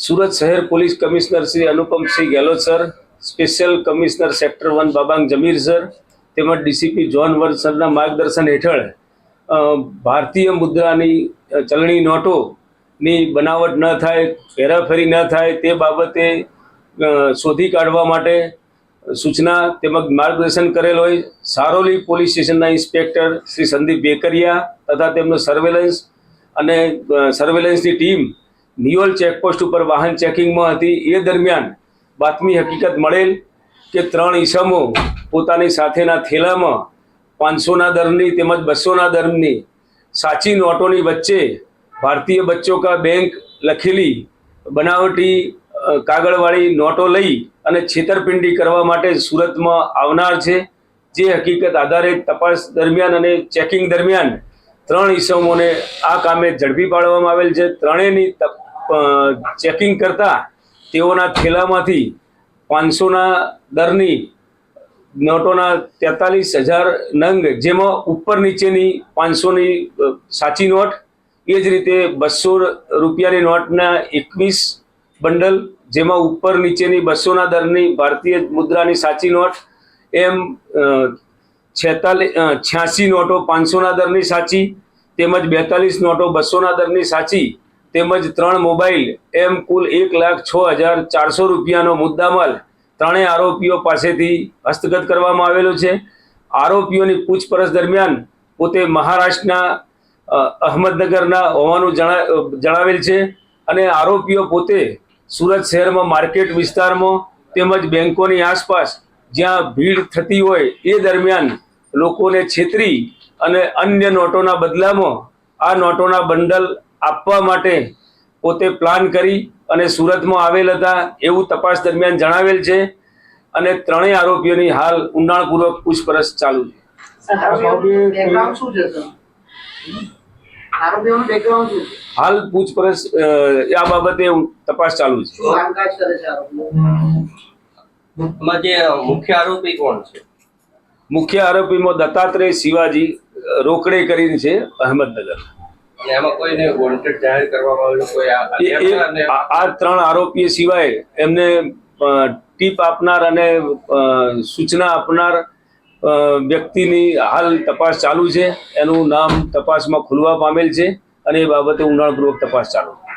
સુરત શહેર police commissioner Shri Anupamsinh Gehlot sir, special commissioner sector 1 બાબાંગ જમીર સર તેમજ ડીસીપી જોન વર્ધ સરના માર્ગદર્શન હેઠળ ભારતીય મુદ્રાની ચલણી નોટોની બનાવટ ન થાય, હેરાફેરી ન થાય તે બાબતે શોધી કાઢવા માટે સૂચના તેમજ માર્ગદર્શન કરેલ હોય. સારોલી પોલીસ સ્ટેશનના ઇન્સ્પેક્ટર શ્રી સંદીપ બેકરિયા તથા તેમનો સર્વેલન્સની ટીમ નિયોલ ચેકપોસ્ટ ઉપર વાહન ચેકિંગમાં હતી. એ દરમિયાન બાતમી હકીકત મળેલ કે 3 ઈસમો પોતાની સાથેના થેલામાં 500ના દરની તેમજ 200ના દરની સાચી નોટોની વચ્ચે ભારતીય બચ્ચો કા બેંક લખેલી બનાવટી કાગળવાળી નોટો લઈ અને છેતરપિંડી કરવા માટે સુરતમાં આવનાર છે. જે હકીકત આધારે તપાસ દરમિયાન અને ચેકિંગ દરમિયાન 3 ઈસમોને આ કામે ઝડપી પાડવામાં આવેલ છે. ત્રણેયની ચેકિંગ કરતા તેઓના થેલામાંથી 500ના દરની નોટોના 43,000 નંગ, જેમાં ઉપર નીચેની 500ની સાચી નોટ, એ જ રીતે 200 રૂપિયાની નોટના 21 બંડલ, જેમાં ઉપર નીચેની 200ના દરની ભારતીય મુદ્રાની સાચી નોટ, એમ 86 નોટો 500ના દરની સાચી, તેમજ 42 નોટો 200ના દરની સાચી, તેમજ 3 મોબાઈલ, એમ કુલ 1,06,400 રૂપિયાનો મુદ્દામાલ ત્રણેય આરોપીઓ પાસેથી હસ્તગત કરવામાં આવેલો છે. આરોપીઓની પૂછપરછ દરમિયાન પોતે મહારાષ્ટ્રના અહમદનગરના હોવાનું જણાવેલ છે અને આરોપીઓ પોતે સુરત શહેરમાં માર્કેટ વિસ્તારમાં તેમજ બેંકોની આસપાસ જ્યાં ભીડ થતી હોય એ દરમિયાન લોકોને છેતરી અને અન્ય નોટોના બદલામાં આ નોટોના બંડલ આપવા માટે પોતે પ્લાન કરી અને સુરતમાં આવેલ હતા એવું તપાસ દરમિયાન જણાવેલ છે અને ત્રણેય આરોપીઓની હાલ ઊંડાણપૂર્વક પૂછપરછ ચાલુ છે. હાલ પૂછપરછ આ બાબતે તપાસ ચાલુ છે. મુખ્ય આરોપી કોણ છે? મુખ્ય આરોપીમાં દત્તાત્રેય શિવાજી રોકડે કરીને છે, અહમદનગર. એમાં કોઈને વોન્ટેડ જાહેર કરવામાં આવેલું કોઈ આ 3 આરોપીઓ સિવાય એમને ટીપ આપનાર અને સૂચના આપનાર વ્યક્તિની હાલ તપાસ ચાલુ છે. એનું નામ તપાસમાં ખુલવા પામેલ છે અને એ બાબતે ઊંડાણપૂર્વક તપાસ ચાલુ છે.